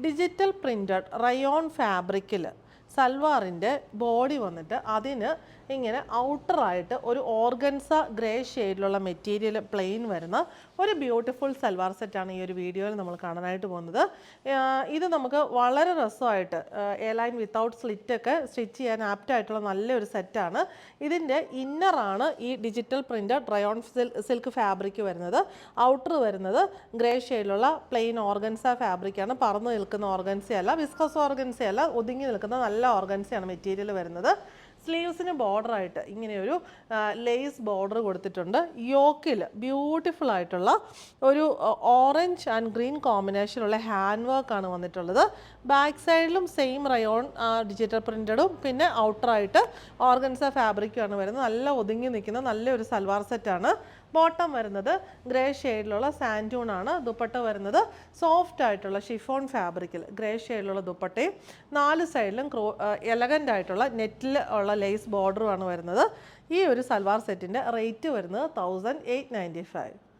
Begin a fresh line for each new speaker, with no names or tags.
Digital printed rayon ഫാബ്രിക്കിൽ സൽവാറിൻ്റെ body വന്നിട്ട് അതിന് ഇങ്ങനെ ഔട്ടറായിട്ട് ഒരു ഓർഗൻസ ഗ്രേ ഷെയ്ഡിലുള്ള മെറ്റീരിയൽ പ്ലെയിൻ വരുന്ന ഒരു ബ്യൂട്ടിഫുൾ സൽവാർ സെറ്റാണ് ഈ ഒരു വീഡിയോയിൽ നമ്മൾ കാണാനായിട്ട് പോകുന്നത്. ഇത് നമുക്ക് വളരെ രസമായിട്ട് എയർലൈൻ വിത്തൗട്ട് സ്ലിറ്റൊക്കെ സ്റ്റിച്ച് ചെയ്യാൻ ആപ്റ്റായിട്ടുള്ള നല്ലൊരു സെറ്റാണ്. ഇതിൻ്റെ ഇന്നറാണ് ഈ digital printed rayon silk fabric വരുന്നത്. ഔട്ടർ വരുന്നത് ഗ്രേ ഷെയ്ഡിലുള്ള പ്ലെയിൻ ഓർഗൻസ ഫാബ്രിക്കാണ്. പറന്ന് നിൽക്കുന്ന ഓർഗൻസയല്ല, വിസ്കസ് ഓർഗൻസയല്ല, ഒതുങ്ങി നിൽക്കുന്ന നല്ല ഓർഗൻസയാണ് മെറ്റീരിയൽ വരുന്നത്. സ്ലീവ്സിന് ബോർഡറായിട്ട് ഇങ്ങനെയൊരു ലേസ് ബോർഡർ കൊടുത്തിട്ടുണ്ട്. യോക്കിൽ ബ്യൂട്ടിഫുൾ ആയിട്ടുള്ള ഒരു ഓറഞ്ച് ആൻഡ് ഗ്രീൻ കോമ്പിനേഷനുള്ള ഹാൻഡ് വർക്കാണ് വന്നിട്ടുള്ളത്. ബാക്ക് സൈഡിലും സെയിം റയോൺ ഡിജിറ്റൽ പ്രിൻറ്റഡും പിന്നെ ഔട്ടറായിട്ട് ഓർഗൻസ ഫാബ്രിക്കുമാണ് വരുന്നത്. നല്ല ഒതുങ്ങി നിൽക്കുന്ന നല്ലൊരു സൽവാർ സെറ്റാണ്. ബോട്ടം വരുന്നത് ഗ്രേ ഷെയ്ഡിലുള്ള സാൻഡൂൺ ആണ്. ദുപ്പട്ട വരുന്നത് സോഫ്റ്റ് ആയിട്ടുള്ള ഷിഫോൺ ഫാബ്രിക്കിൽ ഗ്രേ ഷെയ്ഡിലുള്ള ദുപ്പട്ടയും 4 സൈഡിലും എലഗൻ്റ് ആയിട്ടുള്ള നെറ്റിൽ ഉള്ള ലേസ് ബോർഡറുമാണ് വരുന്നത്. ഈ ഒരു സൽവാർ സെറ്റിൻ്റെ റേറ്റ് വരുന്നത് 1895.